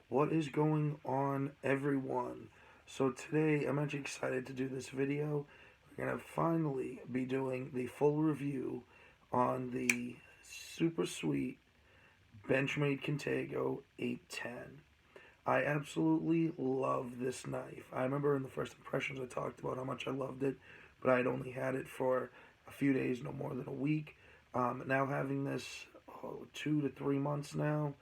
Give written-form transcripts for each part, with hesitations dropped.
What is going on, everyone? So today I'm actually excited to do this video. We're going to finally be doing the full review on the super sweet Benchmade Contego 810. I absolutely love this knife. I remember in the first impressions I talked about how much I loved it, but I had only had it for a few days, no more than a week. Now having this 2 to 3 months now,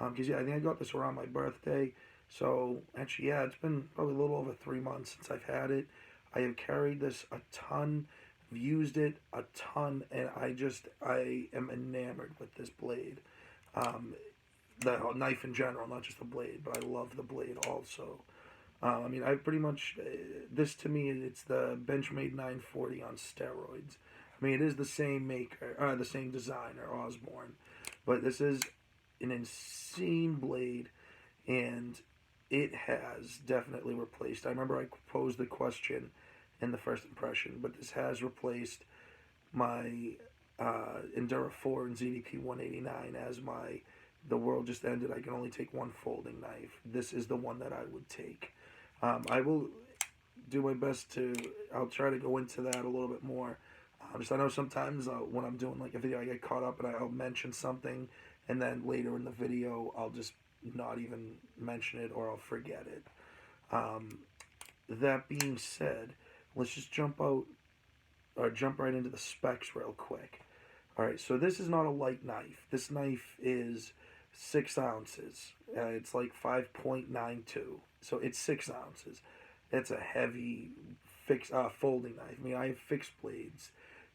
because yeah, I think I got this around my birthday. So actually, yeah, it's been probably a little over 3 months since I've had it. I have carried this a ton, used it a ton, and I am enamored with this blade. Um, the knife in general, not just the blade, but I love the blade also. I mean, I pretty much this to me it's the Benchmade 940 on steroids. I mean, it is the same maker, the same designer, Osborne, but this is an insane blade, and it has definitely replaced. I remember I posed the question in the first impression, but this has replaced my Endura 4 and ZDP 189 as my the world just ended. I can only take one folding knife. This is the one that I would take. I will do my best to. I'll try to go into that a little bit more. Just I know sometimes when I'm doing like a video, I get caught up and I'll mention something, and then later in the video, I'll just not even mention it or I'll forget it. Um, that being said, let's just jump right into the specs real quick. All right, so this is not a light knife. This knife is 6 ounces. It's like 5.92, so it's 6 ounces. It's a heavy folding knife. I mean, I have fixed blades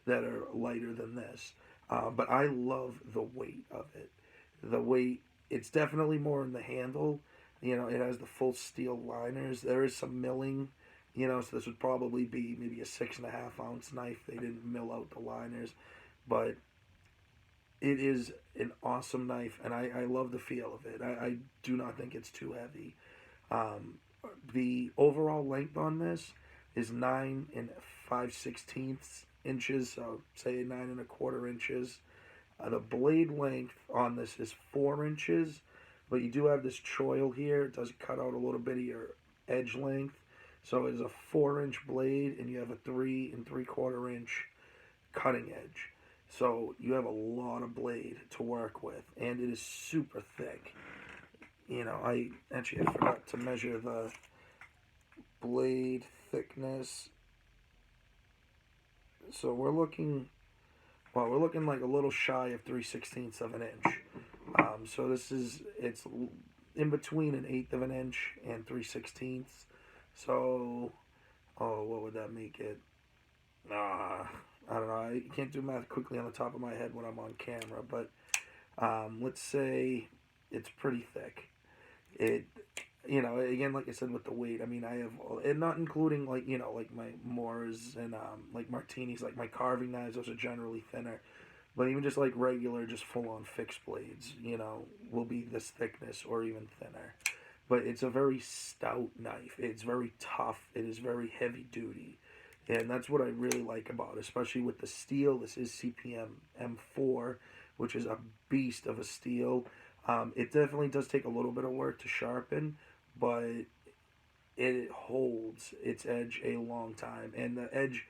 that are lighter than this, but I love the weight of it. The weight, it's definitely more in the handle. It has the full steel liners. There is some milling, so this would probably be maybe a 6.5 ounce knife. They didn't mill out the liners, but it is an awesome knife, and I love the feel of it. I do not think it's too heavy. The overall length on this is 9 and 5/16 inches, so say 9 1/4 inches. The blade length on this is 4 inches, but you do have this choil here. It does cut out a little bit of your edge length, so it is a 4 inch blade, and you have a 3 3/4 inch cutting edge. So you have a lot of blade to work with, and it is super thick. I forgot to measure the blade thickness. So we're looking like a little shy of 3/16 of an inch. So it's in between an eighth of an inch and 3/16. So, what would that make it? I don't know. I can't do math quickly on the top of my head when I'm on camera, but let's say it's pretty thick. It, again, like I said, with the weight, I mean, I have, and not including like my Moors and like martinis, like my carving knives, those are generally thinner. But even just like regular, just full on fixed blades, will be this thickness or even thinner. But it's a very stout knife. It's very tough. It is very heavy duty. And that's what I really like about it, especially with the steel. This is CPM M4, which is a beast of a steel. It definitely does take a little bit of work to sharpen, but it holds its edge a long time, and the edge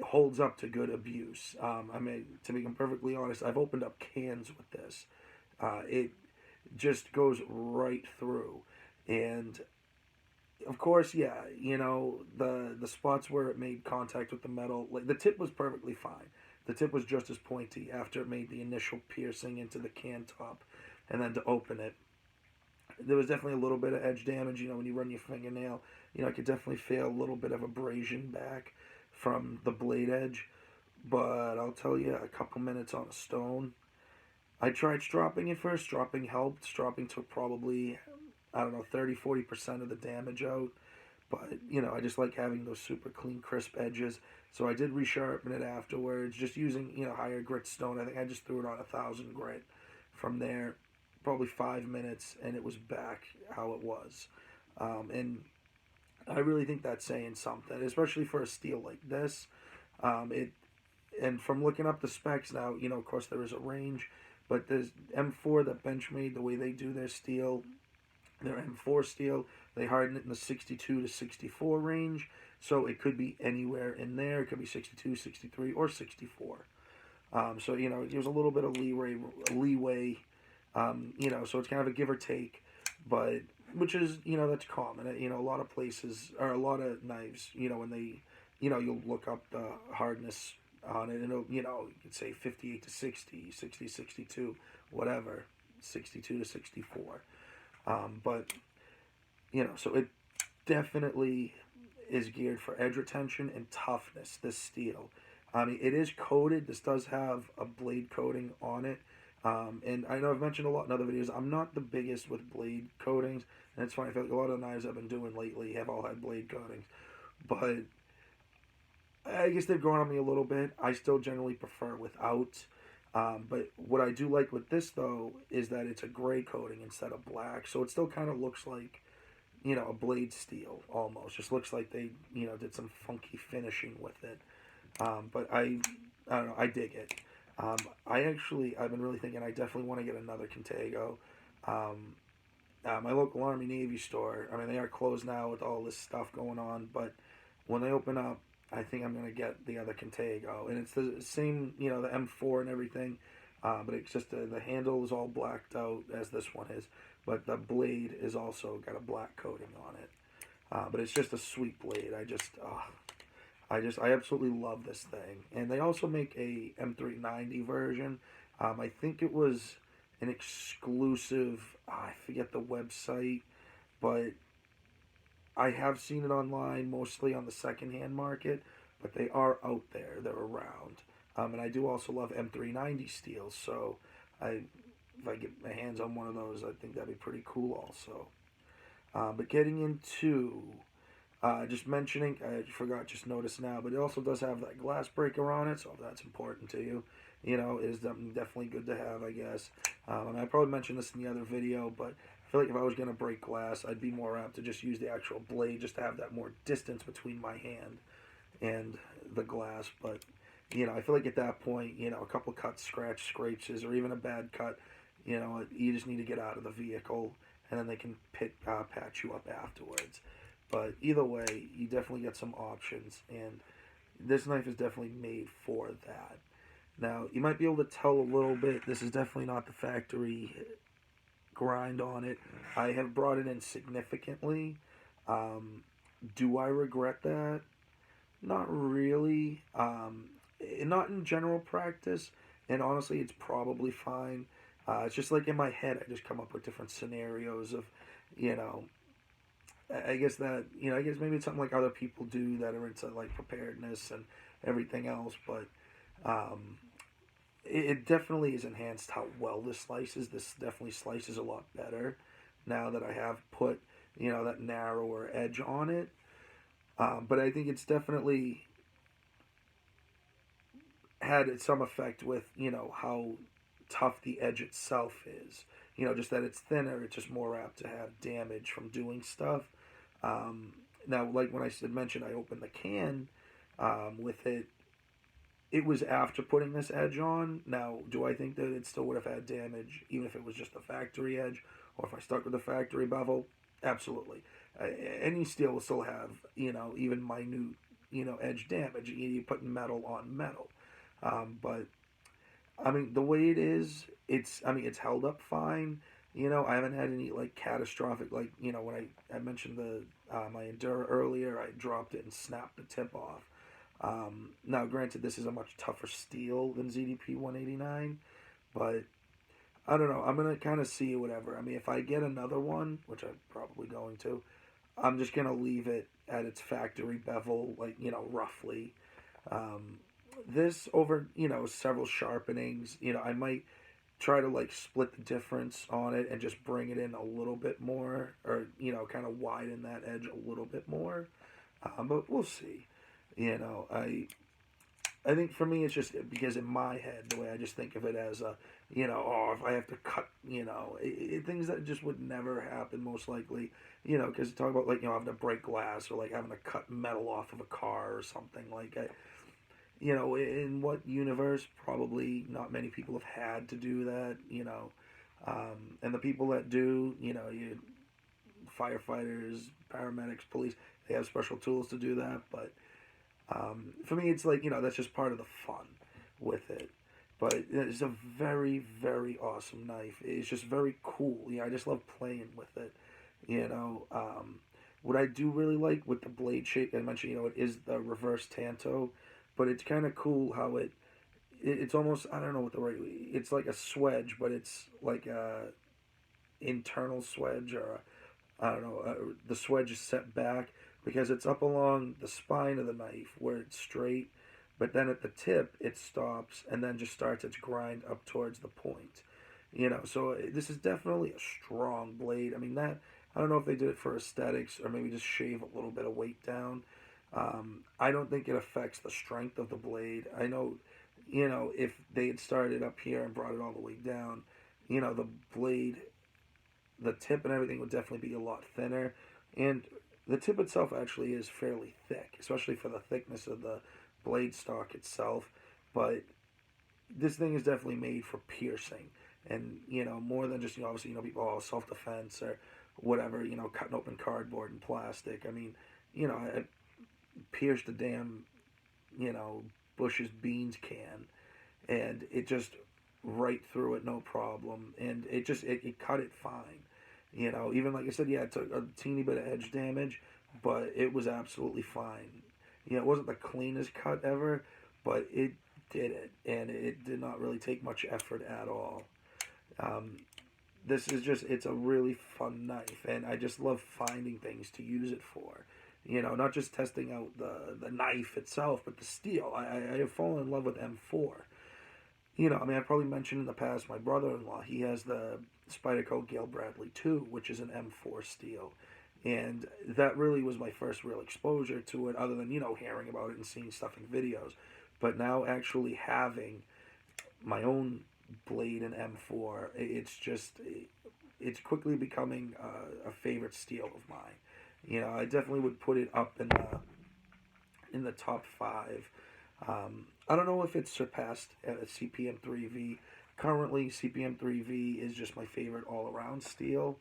holds up to good abuse. I mean, to be perfectly honest, I've opened up cans with this. It just goes right through, and of course, yeah, the spots where it made contact with the metal, like the tip was perfectly fine. The tip was just as pointy after it made the initial piercing into the can top, and then to open it, there was definitely a little bit of edge damage. When you run your fingernail, I could definitely feel a little bit of abrasion back from the blade edge. But I'll tell you, a couple minutes on a stone. I tried stropping it first. Stropping helped. Stropping took probably, I don't know, 30-40% of the damage out. But, I just like having those super clean, crisp edges. So I did resharpen it afterwards, just using, higher grit stone. I think I just threw it on 1,000 grit. From there, probably 5 minutes, and it was back how it was. And I really think that's saying something, especially for a steel like this. And from looking up the specs now, of course there is a range, but there's M4 that Benchmade, the way they do their steel, They're M4 steel. They harden it in the 62 to 64 range. So it could be anywhere in there. It could be 62, 63, or 64. So, there's a little bit of leeway, so it's kind of a give or take, but, which is, that's common. A lot of places, or a lot of knives, when they, you'll look up the hardness on it, and it'll, you'd say 58 to 60, 60 to 62, whatever, 62 to 64. But, so it definitely is geared for edge retention and toughness, this steel. I mean, it is coated. This does have a blade coating on it. And I know I've mentioned a lot in other videos, I'm not the biggest with blade coatings. And it's funny, I feel like a lot of the knives I've been doing lately have all had blade coatings. But I guess they've grown on me a little bit. I still generally prefer without. But what I do like with this, though, is that it's a gray coating instead of black. So it still kind of looks like, a blade steel almost. Just looks like they, did some funky finishing with it. But I don't know, I dig it. I've been really thinking I definitely want to get another Contego. My local Army Navy store, I mean, they are closed now with all this stuff going on, but when they open up, I think I'm going to get the other Contego. And it's the same, the M4 and everything, but it's just the handle is all blacked out as this one is, but the blade is also got a black coating on it. But it's just a sweet blade. I absolutely love this thing. And they also make a M390 version. I think it was an exclusive, I forget the website, but I have seen it online, mostly on the secondhand market, but they are out there. They're around. And I do also love M390 steels, so if I get my hands on one of those, I think that'd be pretty cool also. But getting into just mentioning, I forgot, just noticed now, but it also does have that glass breaker on it, so if that's important to you, it is definitely good to have, I guess. And I probably mentioned this in the other video, but I feel like if I was going to break glass, I'd be more apt to just use the actual blade, just to have that more distance between my hand and the glass. But, I feel like at that point, a couple cuts, scratches, or even a bad cut, you just need to get out of the vehicle, and then they can patch you up afterwards. But either way, you definitely get some options, and this knife is definitely made for that. Now, you might be able to tell a little bit, this is definitely not the factory grind on it. I have brought it in significantly. Do I regret that? Not really. Not in general practice, and honestly, it's probably fine. It's just like in my head, I just come up with different scenarios of, I guess maybe it's something like other people do that are into like preparedness and everything else, but it definitely is enhanced how well this slices. This definitely slices a lot better now that I have put, that narrower edge on it. But I think it's definitely had some effect with, how tough the edge itself is. Just that it's thinner, it's just more apt to have damage from doing stuff. Now, like when I mentioned I opened the can with it, it was after putting this edge on. Now, do I think that it still would have had damage, even if it was just the factory edge, or if I stuck with the factory bevel? Absolutely. Any steel will still have, even minute, edge damage. You're putting metal on metal. But I mean, the way it is, it's held up fine. I haven't had any like catastrophic, like, when I mentioned my Endura earlier, I dropped it and snapped the tip off. Now, granted, this is a much tougher steel than ZDP 189, but I don't know. I'm gonna kind of see whatever. I mean, if I get another one, which I'm probably going to, I'm just gonna leave it at its factory bevel, like, roughly. This over, several sharpenings, I might try to like split the difference on it and just bring it in a little bit more, or kind of widen that edge a little bit more. But we'll see. I think for me it's just because in my head, the way I just think of it as a, if I have to cut, things that just would never happen most likely, because talk about like, having to break glass or like having to cut metal off of a car or something like that. In what universe, probably not many people have had to do that, and the people that do, firefighters, paramedics, police, they have special tools to do that. But for me, it's like, that's just part of the fun with it. But it's a very, very awesome knife. It's just very cool. I just love playing with it. What I do really like with the blade shape, I mentioned, it is the reverse tanto, but it's kind of cool how it's almost, I don't know what the right, it's like a swedge, but it's like a internal swedge, or I don't know, the swedge is set back because it's up along the spine of the knife where it's straight, but then at the tip it stops and then just starts its grind up towards the point. So this is definitely a strong blade. I mean, that, I don't know if they did it for aesthetics or maybe just shave a little bit of weight down. I don't think it affects the strength of the blade. I know, if they had started up here and brought it all the way down, the blade, the tip and everything would definitely be a lot thinner. And the tip itself actually is fairly thick, especially for the thickness of the blade stock itself. But this thing is definitely made for piercing. And, more than just, obviously, people, self-defense or whatever, cutting open cardboard and plastic. I mean, I pierced a damn, Bush's beans can, and it just right through it, no problem. And it cut it fine. Even like I said, yeah, it took a teeny bit of edge damage, but it was absolutely fine. It wasn't the cleanest cut ever, but it did it, and it did not really take much effort at all. This is it's a really fun knife, and I just love finding things to use it for. Not just testing out the knife itself, but the steel. I have fallen in love with M4. I mean, I probably mentioned in the past, my brother-in-law, he has the Spyderco Gale Bradley 2, which is an M4 steel. And that really was my first real exposure to it, other than, hearing about it and seeing stuff in videos. But now actually having my own blade in M4, it's quickly becoming a favorite steel of mine. I definitely would put it up in the top 5. I don't know if it's surpassed at CPM 3V. Currently, CPM 3V is just my favorite all-around steel,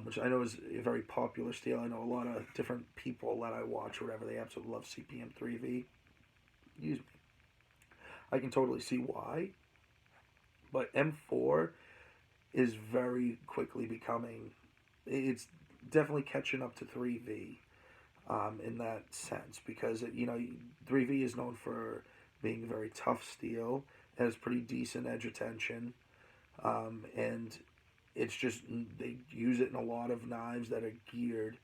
which I know is a very popular steel. I know a lot of different people that I watch or whatever, they absolutely love CPM 3V. Excuse me. I can totally see why. But M4 is very quickly becoming, it's definitely catching up to 3V. In that sense, because 3V is known for being very tough steel, has pretty decent edge retention, and it's just, they use it in a lot of knives that are geared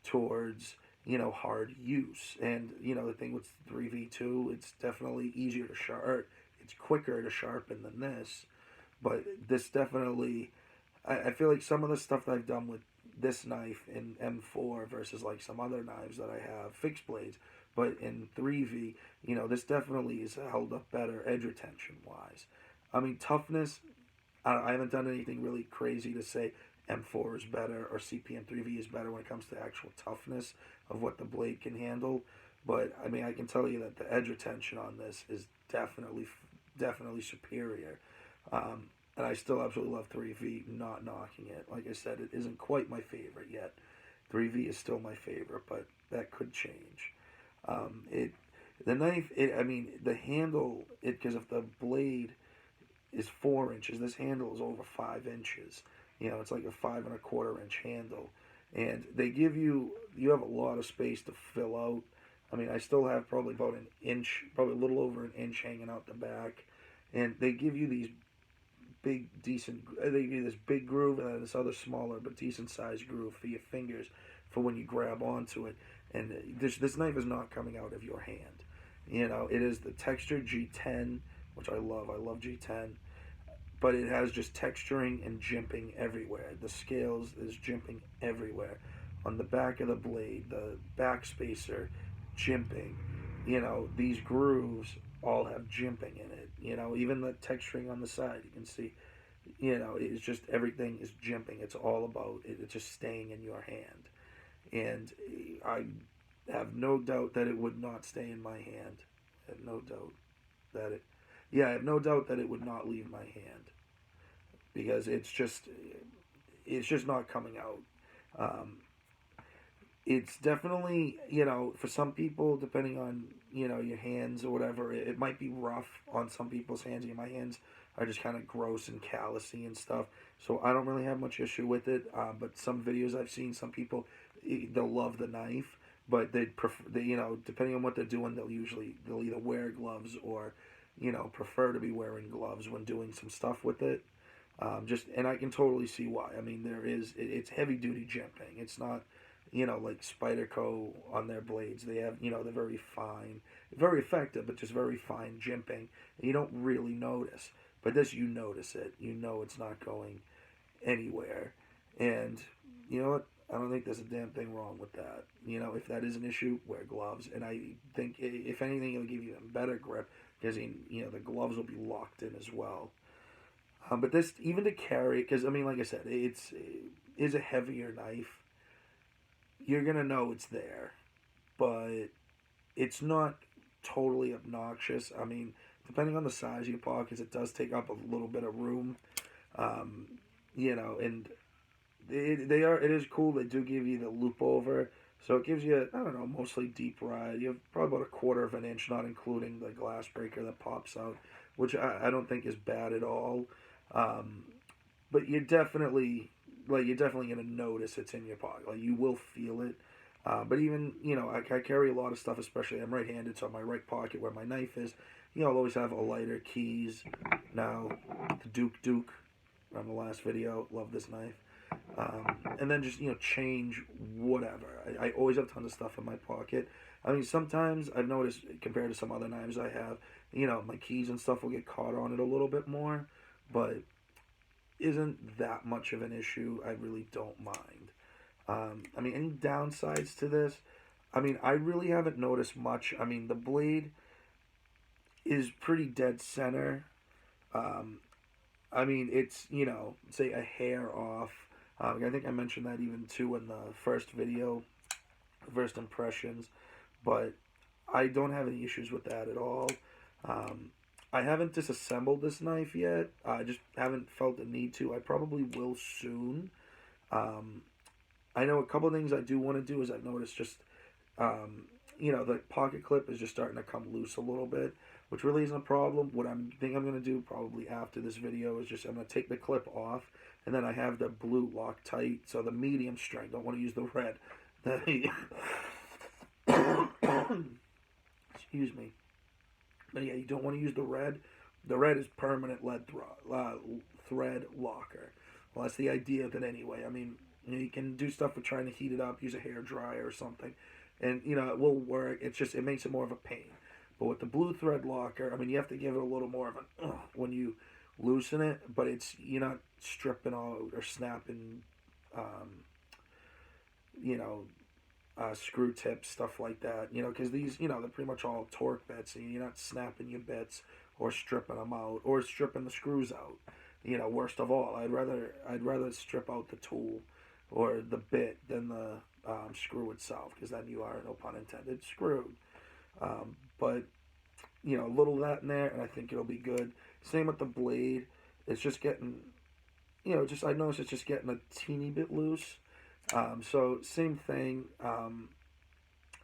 towards hard use. And the thing with 3V2, it's definitely easier to sharpen, it's quicker to sharpen than this, but this definitely, I feel like some of the stuff that I've done with this knife in M4 versus like some other knives that I have, fixed blades, but in 3V, this definitely is held up better edge retention wise. I mean, toughness, I haven't done anything really crazy to say M4 is better or CPM 3V is better when it comes to actual toughness of what the blade can handle. But I mean, I can tell you that the edge retention on this is definitely superior. And I still absolutely love 3V, not knocking it. Like I said, it isn't quite my favorite yet. 3V is still my favorite, but that could change. The knife, I mean, the handle, because if the blade is 4 inches, this handle is over 5 inches. It's like a 5 1/4 inch handle. And they give you have a lot of space to fill out. I mean, I still have probably about an inch, probably a little over an inch hanging out the back. And they give you these big, decent, they give you this big groove and then this other smaller but decent sized groove for your fingers for when you grab onto it. And this knife is not coming out of your hand. It is the textured G10, which I love. I love G10. But it has just texturing and jimping everywhere. The scales is jimping everywhere. On the back of the blade, the back spacer, jimping. These grooves all have jimping in it. Even the texturing on the side, you can see, it's just, everything is jimping. It's all about it. It's just staying in your hand. And I have no doubt that it would not stay in my hand. I have no doubt that I have no doubt that it would not leave my hand. Because it's just not coming out. Um, it's definitely, you know, for some people, depending on, you know, your hands or whatever, it might be rough on some people's hands. My hands are just kind of gross and callousy and stuff, so I don't really have much issue with it. But some videos I've seen, some people, they'll love the knife, but they prefer, you know, depending on what they're doing, they'll either wear gloves or, you know, prefer to be wearing gloves when doing some stuff with it. Just, and I can totally see why. I mean, it's heavy duty jimping. It's not, you know, like Spyderco on their blades. They have, you know, they're very fine, very effective, but just very fine jimping. And you don't really notice. But this, you notice it. You know it's not going anywhere. And you know what? I don't think there's a damn thing wrong with that. You know, if that is an issue, wear gloves. And I think, if anything, it'll give you a better grip because, you know, the gloves will be locked in as well. But this, even to carry, because I mean, like I said, it is a heavier knife. You're gonna know it's there, but it's not totally obnoxious. I mean, depending on the size of your pockets, it does take up a little bit of room. Um, you know, and it is cool. They do give you the loop over, so it gives you, I don't know, mostly deep ride. You have probably about a quarter of an inch, not including the glass breaker that pops out, which I don't think is bad at all. Um, but you're definitely gonna notice it's in your pocket. Like you will feel it. But even, you know, I carry a lot of stuff, especially I'm right-handed, so my right pocket where my knife is, you know, I'll always have a lighter, keys. Now the Duke from the last video, love this knife. And then just, you know, change, whatever. I always have tons of stuff in my pocket. I mean, sometimes I've noticed compared to some other knives I have, you know, my keys and stuff will get caught on it a little bit more, but isn't that much of an issue. I really don't mind. I mean, any downsides to this? I mean, I really haven't noticed much. I mean, the blade is pretty dead center. Um, I mean, it's, you know, say a hair off. I think I mentioned that even too in the first video, first impressions, but I don't have any issues with that at all. Um, I haven't disassembled this knife yet. I just haven't felt the need to. I probably will soon. Um, I know a couple of things I do want to do is I've noticed just, you know, the pocket clip is just starting to come loose a little bit, which really isn't a problem. What I'm going to do probably after this video is just I'm going to take the clip off, and then I have the blue Loctite, so the medium strength. Don't want to use the red. Excuse me. But yeah, you don't want to use the red. The red is permanent thread locker. Well, that's the idea of it anyway. I mean, you can do stuff with trying to heat it up, use a hair dryer or something, and you know it will work. It's just it makes it more of a pain. But with the blue thread locker, I mean, you have to give it a little more of an when you loosen it, but you're not stripping out or snapping, um, you know, screw tips, stuff like that. You know, because these, you know, they're pretty much all torque bits, and you're not snapping your bits or stripping them out or stripping the screws out. You know, worst of all, I'd rather strip out the tool or the bit than the screw itself, because then you are, no pun intended, screwed. But you know, a little of that in there, and I think it'll be good. Same with the blade. It's just getting, you know, just I noticed it's just getting a teeny bit loose. So same thing.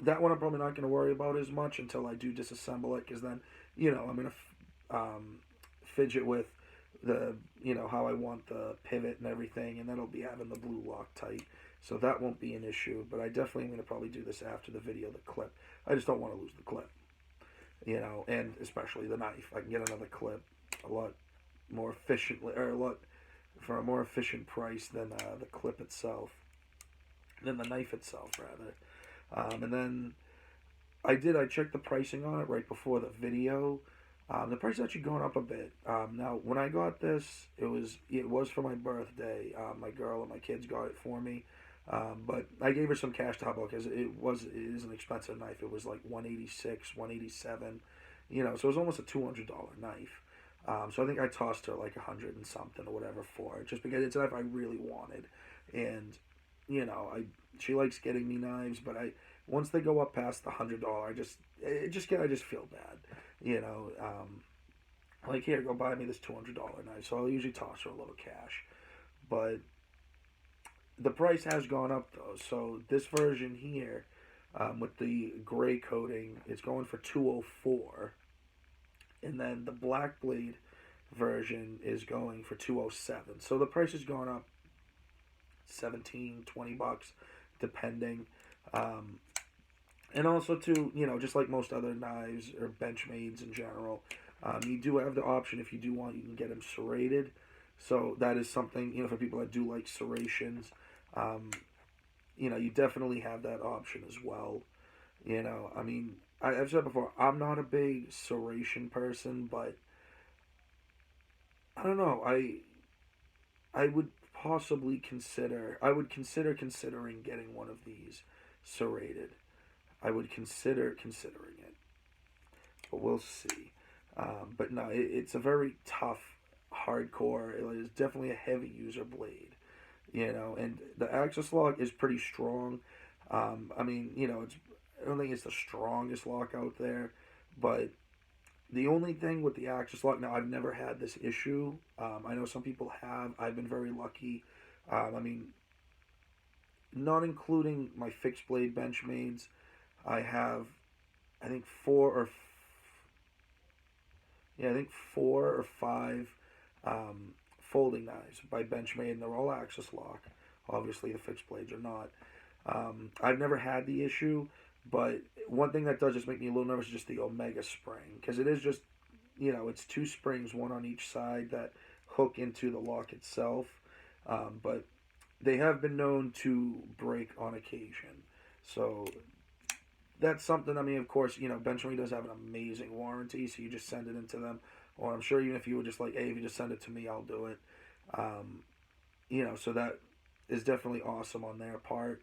That one I'm probably not going to worry about as much until I do disassemble it, because then, you know, I'm going to fidget with the, you know, how I want the pivot and everything, and then I'll be having the blue Loctite. So that won't be an issue, but I definitely am going to probably do this after the video, the clip. I just don't want to lose the clip, you know, and especially the knife. I can get another clip a lot more efficiently, or for a more efficient price than the clip itself, than the knife itself, rather. And then I checked the pricing on it right before the video. The price is actually going up a bit. Now, when I got this, it was for my birthday. My girl and my kids got it for me. But I gave her some cash to help out because it is an expensive knife. It was like $186, $187, you know, so it was almost a $200 knife. So I think I tossed her like $100 and something or whatever for it, just because it's a knife I really wanted. And you know, she likes getting me knives, but once they go up past the $100, I just feel bad, you know. Like, here, go buy me this $200 knife. So I'll usually toss her a little cash, but The price has gone up though. So this version here, with the gray coating, it's going for 204, and then the black blade version is going for 207. So the price has gone up 17-20 bucks depending. Um, and also too, just like most other knives or Benchmades in general, you do have the option, if you do want, you can get them serrated. So that is something, for people that do like serrations. Um, you definitely have that option as well. I mean, I've said before, I'm not a big serration person, but I don't know. I would possibly consider. I would consider considering getting one of these serrated. I would consider considering it, but we'll see. But no, it's a very tough, hardcore. It is definitely a heavy user blade. And the axis lock is pretty strong. I mean, I don't think it's the strongest lock out there, but the only thing with the axis lock, now I've never had this issue. I know some people have. I've been very lucky. I mean, not including my fixed blade Benchmades, I have, I think I think 4 or 5 folding knives by Benchmade, and they're all axis lock. Obviously, the fixed blades are not. I've never had the issue, but one thing that does just make me a little nervous is just the Omega spring, because it is just, it's 2 springs, one on each side, that hook into the lock itself. But they have been known to break on occasion. So that's something. I mean, of course, Benchmade does have an amazing warranty, so you just send it into them. Or I'm sure even if you were just like, hey, if you just send it to me, I'll do it. So that is definitely awesome on their part.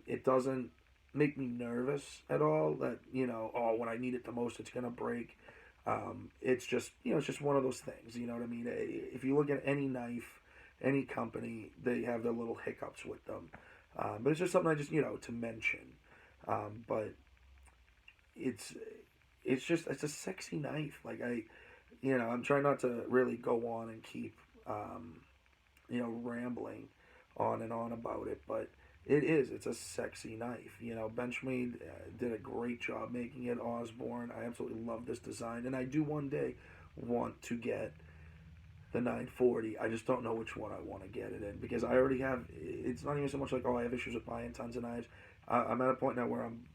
It doesn't make me nervous at all that, oh, when I need it the most, it's going to break. It's just, it's just one of those things, you know what I mean? If you look at any knife, any company, they have their little hiccups with them. But it's just something I just, to mention. But it's it's a sexy knife. Like I'm trying not to really go on and keep, rambling on and on about it, but it's a sexy knife. Benchmade did a great job making it. Osborne, I absolutely love this design, and I do one day want to get the 940. I just don't know which one I want to get it in, because I already have. It's not even so much like, oh, I have issues with buying tons of knives. I'm at a point now where I'm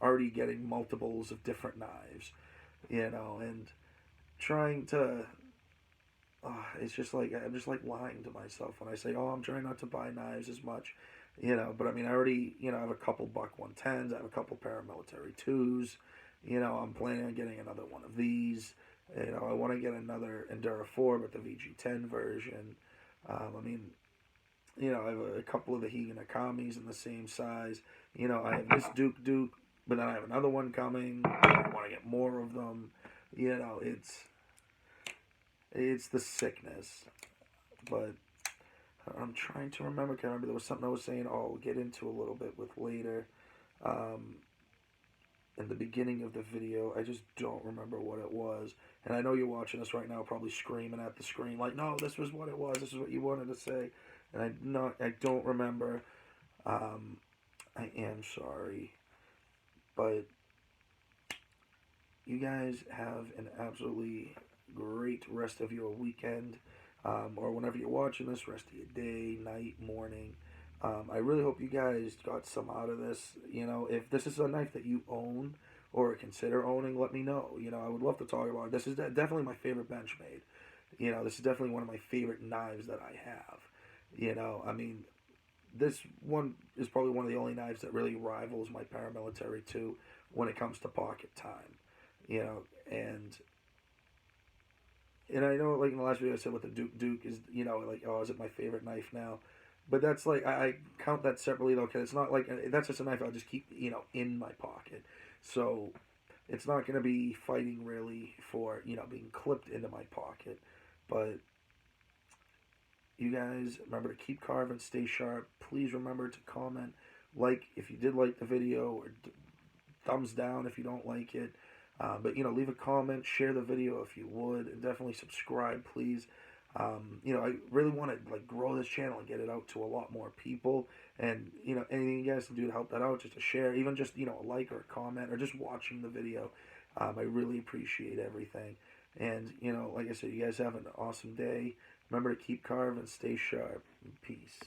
already getting multiples of different knives, and trying to. It's just like I'm just like lying to myself when I say, oh, I'm trying not to buy knives as much, But I mean, I already, I have a couple Buck 110s. I have a couple paramilitary 2s. I'm planning on getting another one of these. I want to get another Endura 4, but the VG10 version. I mean, I have a couple of the Hegan Akamis in the same size. I have this Duke, but then I have another one coming. I want to get more of them. It's the sickness. But I'm trying to remember. I remember there was something I was saying, I'll get into a little bit with later. In the beginning of the video, I just don't remember what it was. And I know you're watching this right now, probably screaming at the screen, like, no, this was what it was. This is what you wanted to say. And I don't remember. I am sorry. But you guys have an absolutely great rest of your weekend, or whenever you're watching this, rest of your day, night, morning. I really hope you guys got some out of this. If this is a knife that you own or consider owning, let me know. I would love to talk about it. This is definitely my favorite Benchmade. This is definitely one of my favorite knives that I have. I mean, this one is probably one of the only knives that really rivals my paramilitary 2 when it comes to pocket time. And I know, like in the last video I said with the Duke is, like, oh, is it my favorite knife now? But that's like, I count that separately though, because it's not like, that's just a knife I'll just keep, in my pocket. So it's not going to be fighting really for, being clipped into my pocket. But you guys remember to keep carving, stay sharp. Please remember to comment, like if you did like the video, or thumbs down if you don't like it. But leave a comment, share the video if you would, and definitely subscribe, please. You know, I really want to like grow this channel and get it out to a lot more people. And you know, anything you guys can do to help that out, just a share, even just a like or a comment or just watching the video. I really appreciate everything. And like I said, you guys have an awesome day. Remember to keep carving, stay sharp. Peace.